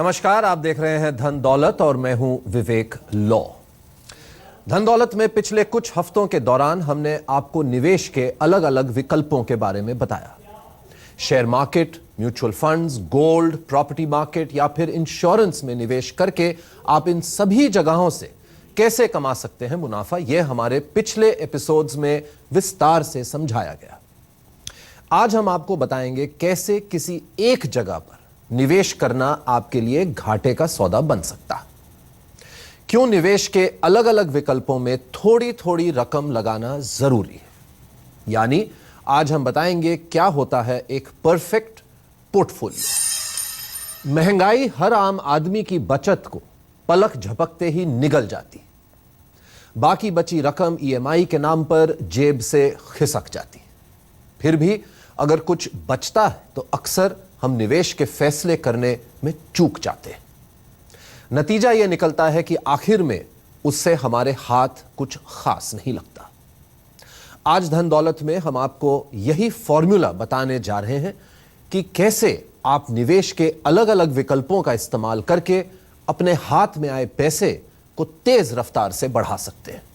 नमस्कार, आप देख रहे हैं धन दौलत और मैं हूं विवेक लॉ। धन दौलत में पिछले कुछ हफ्तों के दौरान हमने आपको निवेश के अलग अलग विकल्पों के बारे में बताया। Share market, mutual funds, gold, property market या फिर इंश्योरेंस में निवेश करके आप इन सभी जगहों से कैसे कमा सकते हैं मुनाफा, यह हमारे पिछले एपिसोड्स में विस्तार से समझाया गया। आज हम आपको बताएंगे कैसे किसी एक जगह पर निवेश करना आपके लिए घाटे का सौदा बन सकता है। क्यों निवेश के अलग अलग विकल्पों में थोड़ी थोड़ी रकम लगाना जरूरी है, यानी आज हम बताएंगे क्या होता है एक परफेक्ट पोर्टफोलियो। महंगाई हर आम आदमी की बचत को पलक झपकते ही निगल जाती, बाकी बची रकम ईएमआई के नाम पर जेब से खिसक जाती। फिर भी अगर कुछ बचता है तो अक्सर हम निवेश के फैसले करने में चूक जाते हैं। नतीजा यह निकलता है कि आखिर में उससे हमारे हाथ कुछ खास नहीं लगता। आज धन दौलत में हम आपको यही फॉर्मूला बताने जा रहे हैं कि कैसे आप निवेश के अलग अलग विकल्पों का इस्तेमाल करके अपने हाथ में आए पैसे को तेज रफ्तार से बढ़ा सकते हैं।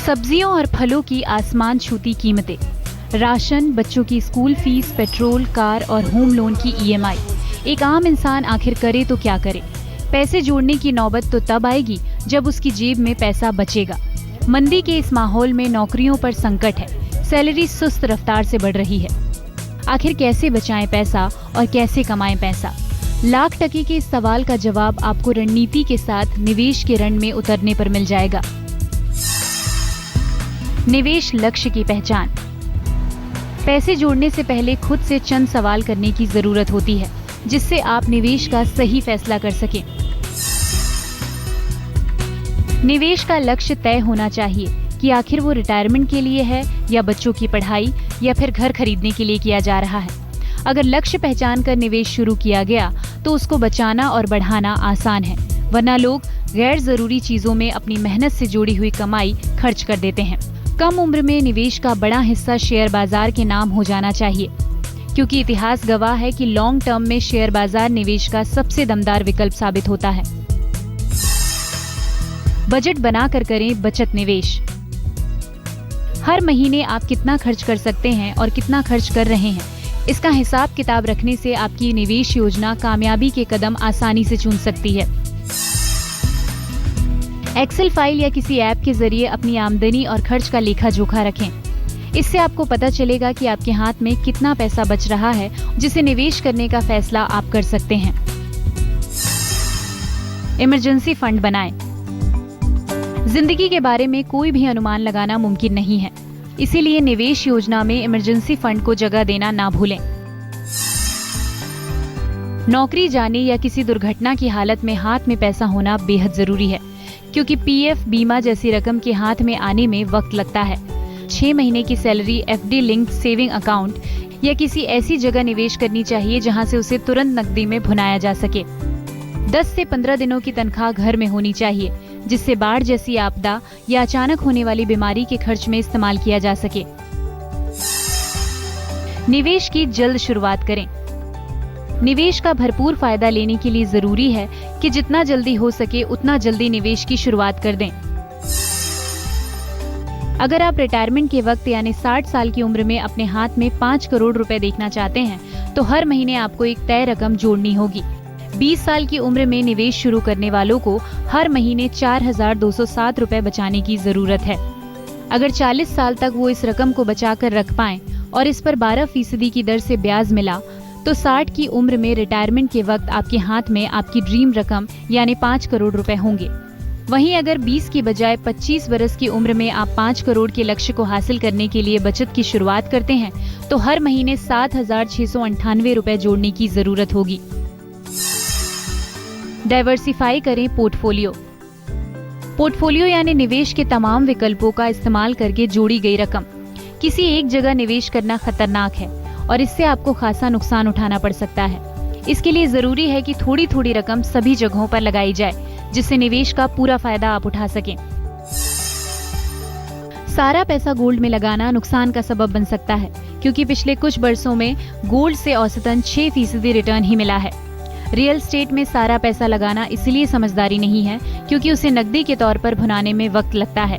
सब्जियों और फलों की आसमान छूती कीमतें, राशन, बच्चों की स्कूल फीस, पेट्रोल, कार और होम लोन की ईएमआई। एक आम इंसान आखिर करे तो क्या करे? पैसे जोड़ने की नौबत तो तब आएगी जब उसकी जेब में पैसा बचेगा। मंदी के इस माहौल में नौकरियों पर संकट है, सैलरी सुस्त रफ्तार से बढ़ रही है। आखिर कैसे बचाएं पैसा और कैसे कमाएं पैसा? लाख टके के इस सवाल का जवाब आपको रणनीति के साथ निवेश के रण में उतरने पर मिल जाएगा। निवेश लक्ष्य की पहचान। पैसे जोड़ने से पहले खुद से चंद सवाल करने की जरूरत होती है, जिससे आप निवेश का सही फैसला कर सकें। निवेश का लक्ष्य तय होना चाहिए कि आखिर वो रिटायरमेंट के लिए है या बच्चों की पढ़ाई या फिर घर खरीदने के लिए किया जा रहा है। अगर लक्ष्य पहचान कर निवेश शुरू किया गया तो उसको बचाना और बढ़ाना आसान है, वरना लोग गैर जरूरी चीजों में अपनी मेहनत से जोड़ी हुई कमाई खर्च कर देते हैं। कम उम्र में निवेश का बड़ा हिस्सा शेयर बाजार के नाम हो जाना चाहिए, क्योंकि इतिहास गवाह है कि लॉन्ग टर्म में शेयर बाजार निवेश का सबसे दमदार विकल्प साबित होता है। बजट बनाकर करें बचत निवेश। हर महीने आप कितना खर्च कर सकते हैं और कितना खर्च कर रहे हैं, इसका हिसाब किताब रखने से आपकी निवेश योजना कामयाबी के कदम आसानी से चुन सकती है। एक्सेल फाइल या किसी ऐप के जरिए अपनी आमदनी और खर्च का लेखा जोखा रखें। इससे आपको पता चलेगा कि आपके हाथ में कितना पैसा बच रहा है, जिसे निवेश करने का फैसला आप कर सकते हैं। इमरजेंसी फंड बनाएं। जिंदगी के बारे में कोई भी अनुमान लगाना मुमकिन नहीं है, इसीलिए निवेश योजना में इमरजेंसी फंड को जगह देना ना भूलें। नौकरी जाने या किसी दुर्घटना की हालत में हाथ में पैसा होना बेहद जरूरी है, क्योंकि पीएफ बीमा जैसी रकम के हाथ में आने में वक्त लगता है। 6 महीने की salary FD linked saving account या किसी ऐसी जगह निवेश करनी चाहिए जहां से उसे तुरंत नकदी में भुनाया जा सके। 10 से 15 दिनों की तनख्वाह घर में होनी चाहिए, जिससे बाढ़ जैसी आपदा या अचानक होने वाली बीमारी के खर्च में इस्तेमाल किया जा सके। निवेश की जल्द शुरुआत करें। निवेश का भरपूर फायदा लेने के लिए जरूरी है कि जितना जल्दी हो सके उतना जल्दी निवेश की शुरुआत कर दें। अगर आप रिटायरमेंट के वक्त यानी 60 साल की उम्र में अपने हाथ में 5 करोड़ रुपए देखना चाहते हैं, तो हर महीने आपको एक तय रकम जोड़नी होगी। 20 साल की उम्र में निवेश शुरू करने वालों को हर महीने 4,207 रुपए बचाने की जरूरत है। अगर 40 साल तक वो इस रकम को बचा कर रख पाएं और इस पर 12% की दर से ब्याज मिला, तो 60 की उम्र में रिटायरमेंट के वक्त आपके हाथ में आपकी ड्रीम रकम यानी 5 करोड़ रुपए होंगे। वहीं अगर 20 की बजाय 25 वर्ष की उम्र में आप 5 करोड़ के लक्ष्य को हासिल करने के लिए बचत की शुरुआत करते हैं, तो हर महीने 7,698 रुपए जोड़ने की जरूरत होगी। डाइवर्सिफाई करें पोर्टफोलियो। पोर्टफोलियो यानी निवेश के तमाम विकल्पों का इस्तेमाल करके जोड़ी गई रकम। किसी एक जगह निवेश करना खतरनाक है और इससे आपको खासा नुकसान उठाना पड़ सकता है। इसके लिए जरूरी है कि थोड़ी थोड़ी रकम सभी जगहों पर लगाई जाए, जिससे निवेश का पूरा फायदा आप उठा सकें। सारा पैसा गोल्ड में लगाना नुकसान का सबब बन सकता है, क्योंकि पिछले कुछ बरसों में गोल्ड से औसतन 6% रिटर्न ही मिला है। रियल एस्टेट में सारा पैसा लगाना इसलिए समझदारी नहीं है क्योंकि उसे नकदी के तौर पर भुनाने में वक्त लगता है।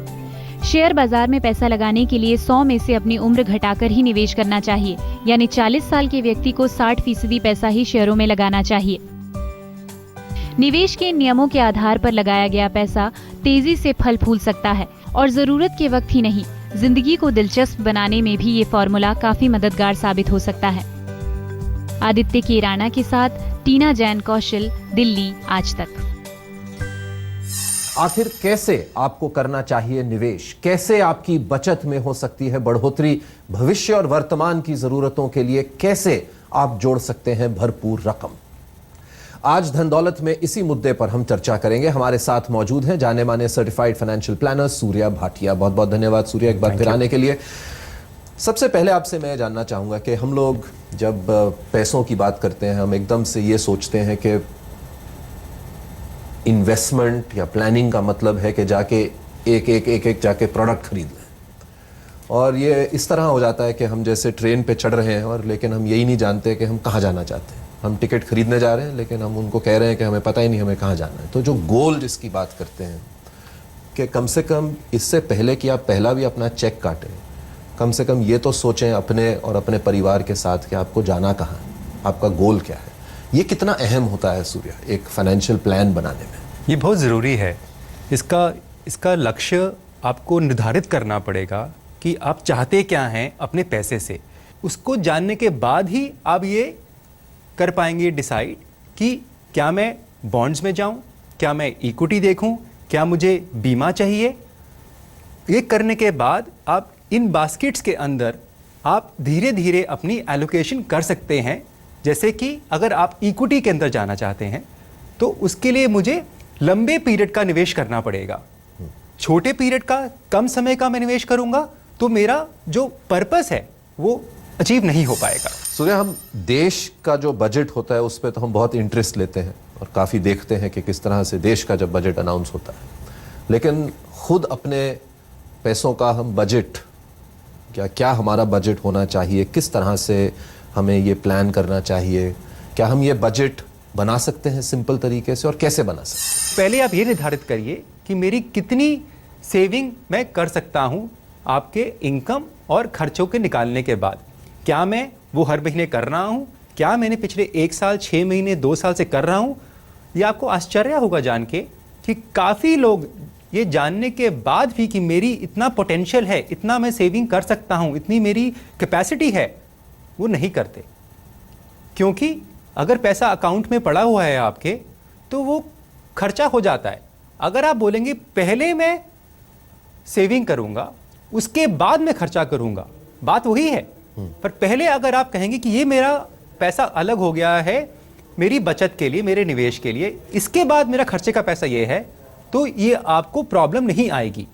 शेयर बाजार में पैसा लगाने के लिए 100 में से अपनी उम्र घटाकर ही निवेश करना चाहिए, यानी 40 साल के व्यक्ति को 60% पैसा ही शेयरों में लगाना चाहिए। निवेश के नियमों के आधार पर लगाया गया पैसा तेजी से फल फूल सकता है और जरूरत के वक्त ही नहीं, जिंदगी को दिलचस्प बनाने में भी ये फॉर्मूला काफी मददगार साबित हो सकता है। आदित्य केराना के साथ टीना जैन कौशल, दिल्ली आज तक। आखिर कैसे आपको करना चाहिए निवेश, कैसे आपकी बचत में हो सकती है बढ़ोतरी, भविष्य और वर्तमान की जरूरतों के लिए कैसे आप जोड़ सकते हैं भरपूर रकम। आज धन दौलत में इसी मुद्दे पर हम चर्चा करेंगे। हमारे साथ मौजूद हैं जाने माने certified financial planner Surya Bhatia. बहुत बहुत धन्यवाद सूर्या एक बार फिर आने के लिए। सबसे पहले आपसे मैं जानना चाहूंगा कि हम लोग जब पैसों की बात करते हैं, हम एकदम से ये सोचते हैं कि इन्वेस्टमेंट या प्लानिंग का मतलब है कि जाके एक जाके प्रोडक्ट खरीद लें, और ये इस तरह हो जाता है कि हम जैसे ट्रेन पे चढ़ रहे हैं और लेकिन हम यही नहीं जानते कि हम कहाँ जाना चाहते हैं। हम टिकट खरीदने जा रहे हैं लेकिन हम उनको कह रहे हैं कि हमें पता ही नहीं हमें कहाँ जाना है। तो जो गोल जिसकी बात करते हैं कि कम से कम इससे पहले कि आप पहला भी अपना चेक काटें, कम से कम ये तो सोचें अपने और अपने परिवार के साथ कि आपको जाना कहाँ है, आपका गोल क्या है। ये कितना अहम होता है सूर्या एक फाइनेंशियल प्लान बनाने में? ये बहुत ज़रूरी है। इसका लक्ष्य आपको निर्धारित करना पड़ेगा कि आप चाहते क्या हैं अपने पैसे से। उसको जानने के बाद ही आप ये कर पाएंगे डिसाइड कि क्या मैं बॉन्ड्स में जाऊं, क्या मैं इक्विटी देखूं, क्या मुझे बीमा चाहिए। ये करने के बाद आप इन बास्केट्स के अंदर आप धीरे धीरे अपनी एलोकेशन कर सकते हैं। जैसे कि अगर आप इक्विटी के अंदर जाना चाहते हैं तो उसके लिए मुझे लंबे पीरियड का निवेश करना पड़ेगा। छोटे पीरियड का, कम समय का मैं निवेश करूंगा तो मेरा जो पर्पस है वो अचीव नहीं हो पाएगा। सूर्या, हम देश का जो बजट होता है उस पर तो हम बहुत इंटरेस्ट लेते हैं और काफ़ी देखते हैं कि किस तरह से देश का जब बजट अनाउंस होता है, लेकिन खुद अपने पैसों का हम बजट क्या हमारा बजट होना चाहिए, किस तरह से हमें ये प्लान करना चाहिए, क्या हम ये बजट बना सकते हैं सिंपल तरीके से और कैसे बना सकते हैं? पहले आप ये निर्धारित करिए कि मेरी कितनी सेविंग मैं कर सकता हूँ आपके इनकम और खर्चों के निकालने के बाद। क्या मैं वो हर महीने कर रहा हूँ, क्या मैंने पिछले 1 साल 6 महीने 2 साल से कर रहा हूँ। ये आपको आश्चर्य होगा जान के कि काफ़ी लोग ये जानने के बाद भी कि मेरी इतना पोटेंशियल है, इतना मैं सेविंग कर सकता हूँ, इतनी मेरी कैपेसिटी है, वो नहीं करते। क्योंकि अगर पैसा अकाउंट में पड़ा हुआ है आपके तो वो खर्चा हो जाता है। अगर आप बोलेंगे पहले मैं सेविंग करूँगा उसके बाद मैं खर्चा करूँगा, बात वही है। पर पहले अगर आप कहेंगे कि ये मेरा पैसा अलग हो गया है मेरी बचत के लिए, मेरे निवेश के लिए, इसके बाद मेरा खर्चे का पैसा ये है, तो ये आपको प्रॉब्लम नहीं आएगी।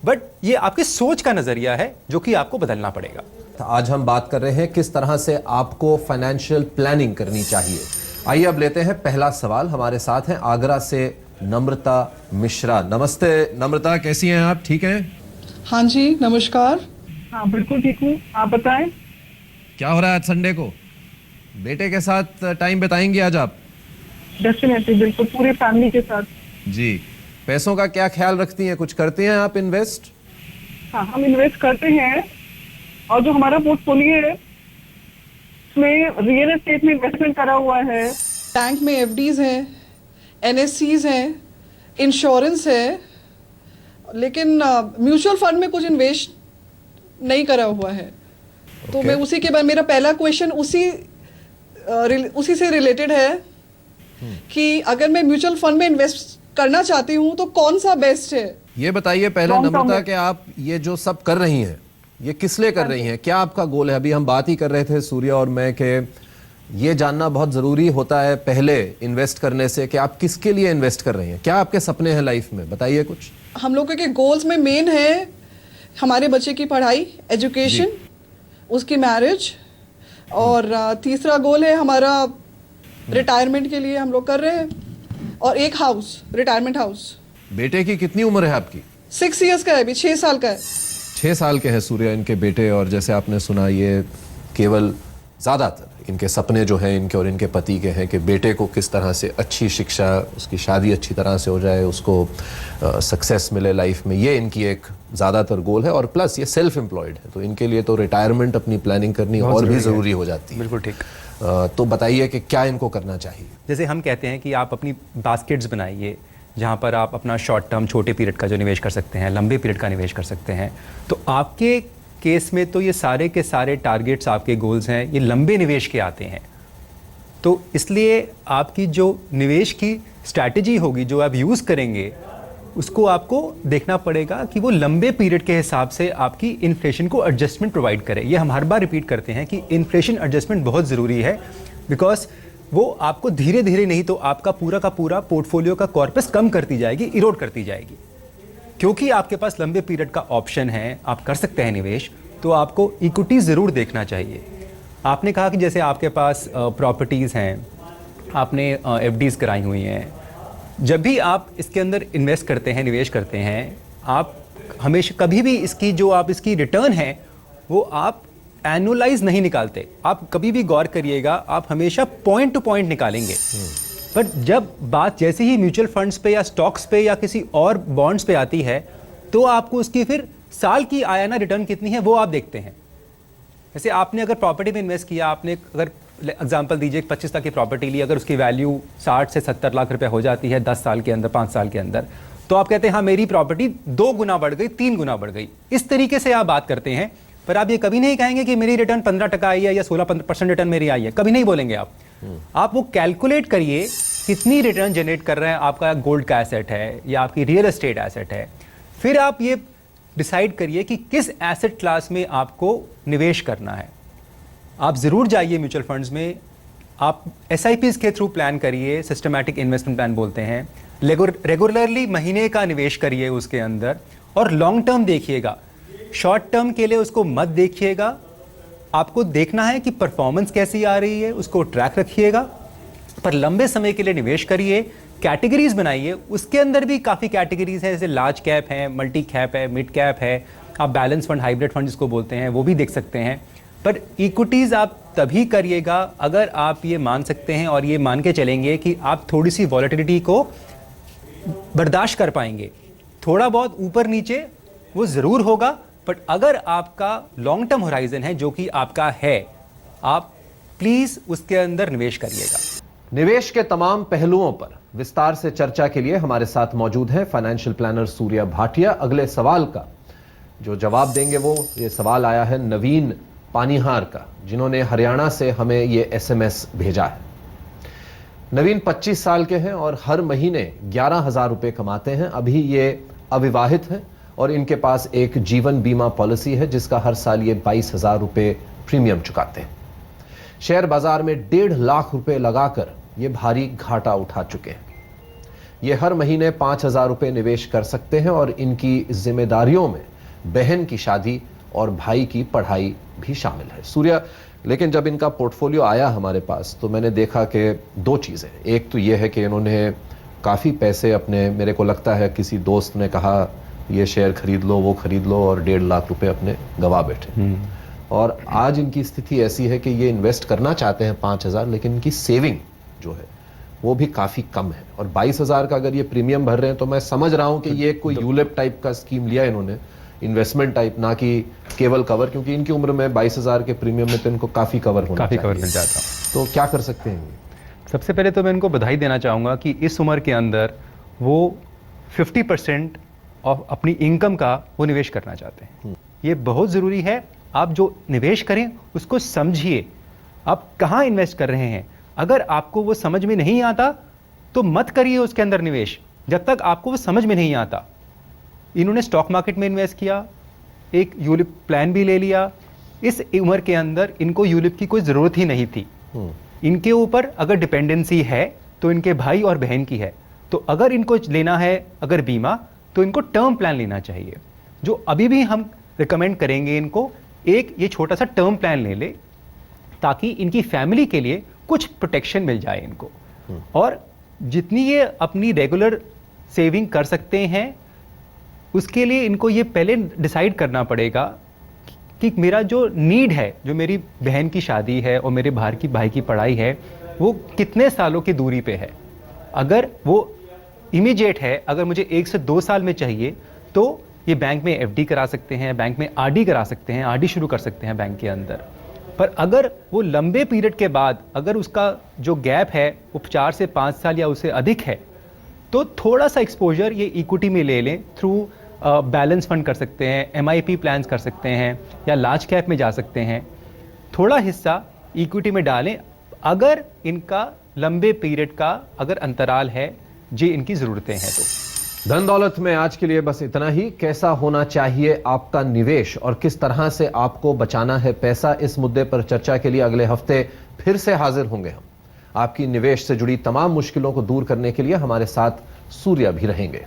बट ये आपकी सोच का नजरिया है जो कि आपको बदलना पड़ेगा। तो आज हम बात कर रहे हैं किस तरह से आपको फाइनेंशियल प्लानिंग करनी चाहिए। आइए अब लेते हैं पहला सवाल। हमारे साथ हैं आगरा से नम्रता मिश्रा। नमस्ते नम्रता, कैसी हैं आप? ठीक हैं? हाँ जी, नमस्कार। हाँ बिल्कुल ठीक हूँ, आप बताएं। क्या हो रहा है आज संडे को? बेटे के साथ टाइम बिताएंगे आज आप? डेफिनेटली, बिल्कुल पूरे फैमिली के साथ। जी, पैसों का क्या ख्याल रखती हैं? कुछ करती हैं आप इन्वेस्ट? हाँ, हम इन्वेस्ट करते हैं और जो हमारा पोर्टफोलियो है उसमें रियल एस्टेट में इन्वेस्टमेंट करा हुआ है, बैंक में एफडीज हैं, एनएससीज हैं, इंश्योरेंस है, लेकिन म्यूचुअल फंड में कुछ इन्वेस्ट नहीं करा हुआ है। तो मैं उसी के बाद, मेरा पहला क्वेश्चन उसी से रिलेटेड है कि अगर मैं म्यूचुअल फंड में इन्वेस्ट करना चाहती हूँ तो कौन सा बेस्ट है? ये बताइए पहले नम्रता कि आप ये जो सब कर रही हैं ये किस लिए कर रही हैं? क्या आपका गोल है? अभी हम बात ही कर रहे थे सूर्या और मैं कि ये जानना बहुत जरूरी होता है पहले इन्वेस्ट करने से कि आप किसके लिए इन्वेस्ट कर रही हैं। क्या आपके सपने हैं लाइफ में? बताइए कुछ। हम लोगों के गोल्स में मेन है हमारे बच्चे की पढ़ाई, एजुकेशन, उसकी मैरिज, और तीसरा गोल है हमारा रिटायरमेंट के लिए हम लोग कर रहे हैं, और एक हाउस, रिटायरमेंट हाउस। बेटे की कितनी उम्र है आपकी? 6 years का है, अभी 6 साल का है। 6 साल के हैं सूर्या इनके बेटे, और जैसे आपने सुना ये केवल ज़्यादातर इनके सपने जो हैं इनके और इनके पति के हैं कि बेटे को किस तरह से अच्छी शिक्षा, उसकी शादी अच्छी तरह से हो जाए, उसको सक्सेस मिले लाइफ में, ये इनकी एक ज़्यादातर गोल है। और प्लस ये सेल्फ एम्प्लॉयड है, तो इनके लिए तो रिटायरमेंट अपनी प्लानिंग करनी और भी ज़रूरी हो जाती है। बिल्कुल ठीक। तो बताइए कि क्या इनको करना चाहिए। जैसे हम कहते हैं कि आप अपनी बास्केट्स बनाइए जहाँ पर आप अपना शॉर्ट टर्म छोटे पीरियड का जो निवेश कर सकते हैं, लंबे पीरियड का निवेश कर सकते हैं। तो आपके केस में तो ये सारे के सारे टारगेट्स, आपके गोल्स हैं, ये लंबे निवेश के आते हैं। तो इसलिए आपकी जो निवेश की स्ट्रैटेजी होगी, जो आप यूज़ करेंगे, उसको आपको देखना पड़ेगा कि वो लंबे पीरियड के हिसाब से आपकी इन्फ्लेशन को एडजस्टमेंट प्रोवाइड करे। ये हम हर बार रिपीट करते हैं कि इन्फ्लेशन एडजस्टमेंट बहुत ज़रूरी है, बिकॉज वो आपको धीरे धीरे नहीं तो आपका पूरा का पूरा पोर्टफोलियो का कॉर्पस कम करती जाएगी, इरोड करती जाएगी। क्योंकि आपके पास लंबे पीरियड का ऑप्शन है, आप कर सकते हैं निवेश, तो आपको इक्विटी ज़रूर देखना चाहिए। आपने कहा कि जैसे आपके पास प्रॉपर्टीज़ हैं, आपने एफडीज़ कराई हुई हैं, जब भी आप इसके अंदर इन्वेस्ट करते हैं, निवेश करते हैं, आप हमेशा कभी भी इसकी जो आप इसकी रिटर्न है वो आप एनुअलाइज नहीं निकालते। आप कभी भी गौर करिएगा, आप हमेशा पॉइंट टू पॉइंट निकालेंगे। पर जब बात जैसे ही म्यूचुअल फंड्स पे या स्टॉक्स पे या किसी और बॉन्ड्स पे आती है, तो आपको उसकी फिर साल की आयाना रिटर्न कितनी है वो आप देखते हैं। जैसे आपने अगर प्रॉपर्टी में इन्वेस्ट किया, आपने अगर एग्जांपल दीजिए 25 लाख की प्रॉपर्टी ली, अगर उसकी वैल्यू 60 से 70 लाख रुपए हो जाती है 10 साल के अंदर, 5 साल के अंदर, तो आप कहते हैं हाँ मेरी प्रॉपर्टी 2 गुना बढ़ गई, 3 गुना बढ़ गई। इस तरीके से आप बात करते हैं, पर आप ये कभी नहीं कहेंगे कि मेरी रिटर्न 15% आई है या 16% रिटर्न मेरी आई है, कभी नहीं बोलेंगे आप वो कैलकुलेट करिए कितनी रिटर्न जनरेट कर रहा है आपका गोल्ड का एसेट है या आपकी रियल एस्टेट एसेट है। फिर आप ये डिसाइड करिए कि किस एसेट क्लास में आपको निवेश करना है। आप ज़रूर जाइए म्यूचुअल फंड्स में, आप SIPs के थ्रू प्लान करिए, सिस्टमैटिक इन्वेस्टमेंट प्लान बोलते हैं। रेगुलरली महीने का निवेश करिए उसके अंदर, और लॉन्ग टर्म देखिएगा, शॉर्ट टर्म के लिए उसको मत देखिएगा। आपको देखना है कि परफॉर्मेंस कैसी आ रही है, उसको ट्रैक रखिएगा, पर लंबे समय के लिए निवेश करिए। कैटेगरीज बनाइए, उसके अंदर भी काफ़ी कैटेगरीज हैं, जैसे लार्ज कैप है, मल्टी कैप है, मिड कैप है, आप बैलेंस फंड, हाइब्रिड फंड जिसको बोलते हैं, वो भी देख सकते हैं। पर इक्विटीज़ आप तभी करिएगा अगर आप ये मान सकते हैं और ये मान के चलेंगे कि आप थोड़ी सी वॉलेटिलिटी को बर्दाश्त कर पाएंगे। थोड़ा बहुत ऊपर नीचे वो ज़रूर होगा, बट अगर आपका लॉन्ग टर्म होराइजन है, जो कि आपका है, आप प्लीज़ उसके अंदर निवेश करिएगा। निवेश के तमाम पहलुओं पर विस्तार से चर्चा के लिए हमारे साथ मौजूद हैं फाइनेंशियल प्लानर सूर्या भाटिया। अगले सवाल का जो जवाब देंगे वो ये सवाल आया है नवीन पानीहार का, जिन्होंने हरियाणा से हमें ये SMS भेजा है। नवीन 25 साल के हैं और हर महीने 11,000 रुपए कमाते हैं। अभी ये अविवाहित हैं और इनके पास एक जीवन बीमा पॉलिसी है जिसका हर साल ये 22,000 रुपए प्रीमियम चुकाते हैं। शेयर बाजार में 1.5 लाख रुपए लगाकर ये भारी घाटा उठा चुके हैं। ये हर महीने 5,000 रुपए निवेश कर सकते हैं और इनकी जिम्मेदारियों में बहन की शादी और भाई की पढ़ाई भी शामिल है। सूर्या, लेकिन जब इनका पोर्टफोलियो आया हमारे पास तो मैंने देखा कि 2 चीज़ें। एक तो ये है कि इन्होंने काफ़ी पैसे अपने, मेरे को लगता है किसी दोस्त ने कहा ये शेयर खरीद लो, वो खरीद लो, और 1.5 लाख रुपए अपने गवा बैठे। और आज इनकी स्थिति ऐसी है कि ये इन्वेस्ट करना चाहते हैं 5,000, लेकिन इनकी सेविंग जो है वो भी काफ़ी कम है। और 22,000 का अगर ये प्रीमियम भर रहे हैं तो मैं समझ रहा हूं कि ये कोई यूलिप टाइप का स्कीम लिया इन्होंने, इन्वेस्टमेंट टाइप, ना कि केवल कवर, क्योंकि इनकी उम्र में 22,000 के प्रीमियम में तो इनको काफ़ी कवर होना चाहिए। कवर मिल जाता। तो क्या कर सकते हैं? सबसे पहले तो मैं इनको बधाई देना चाहूँगा कि इस उम्र के अंदर वो 50% ऑफ अपनी इनकम का वो निवेश करना चाहते हैं। ये बहुत ज़रूरी है। आप जो निवेश करें उसको समझिए, आप कहाँ इन्वेस्ट कर रहे हैं। अगर आपको वो समझ में नहीं आता तो मत करिए उसके अंदर निवेश, जब तक आपको वो समझ में नहीं आता। इन्होंने स्टॉक मार्केट में इन्वेस्ट किया, एक यूलिप प्लान भी ले लिया। इस उम्र के अंदर इनको यूलिप की कोई ज़रूरत ही नहीं थी। इनके ऊपर अगर डिपेंडेंसी है तो इनके भाई और बहन की है। तो अगर इनको लेना है अगर बीमा, तो इनको टर्म प्लान लेना चाहिए। जो अभी भी हम रिकमेंड करेंगे इनको, एक ये छोटा सा टर्म प्लान ले ले, ताकि इनकी फैमिली के लिए कुछ प्रोटेक्शन मिल जाए इनको। और जितनी ये अपनी रेगुलर सेविंग कर सकते हैं उसके लिए इनको ये पहले डिसाइड करना पड़ेगा कि मेरा जो नीड है, जो मेरी बहन की शादी है और मेरे भाई की पढ़ाई है, वो कितने सालों की दूरी पे है। अगर वो इमीडिएट है, अगर मुझे 1 से 2 साल में चाहिए, तो ये बैंक में एफडी करा सकते हैं, बैंक में आरडी करा सकते हैं, आरडी शुरू कर सकते हैं बैंक के अंदर। पर अगर वो लंबे पीरियड के बाद अगर उसका जो गैप है वो 4 से 5 साल या उससे अधिक है, तो थोड़ा सा एक्सपोजर ये इक्विटी में ले लें, थ्रू बैलेंस फंड कर सकते हैं, एमआईपी प्लान्स कर सकते हैं, या लार्ज कैप में जा सकते हैं। थोड़ा हिस्सा इक्विटी में डालें अगर इनका लंबे पीरियड का अगर अंतराल है, जी इनकी ज़रूरतें हैं तो। धन दौलत में आज के लिए बस इतना ही। कैसा होना चाहिए आपका निवेश और किस तरह से आपको बचाना है पैसा, इस मुद्दे पर चर्चा के लिए अगले हफ्ते फिर से हाजिर होंगे हम। आपकी निवेश से जुड़ी तमाम मुश्किलों को दूर करने के लिए हमारे साथ सूर्या भी रहेंगे।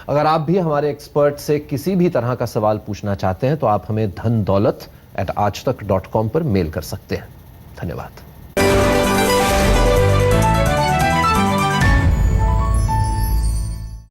अगर आप भी हमारे एक्सपर्ट से किसी भी तरह का सवाल पूछना चाहते हैं तो आप हमें dhandaulat@aajtak.com पर मेल कर सकते हैं। धन्यवाद।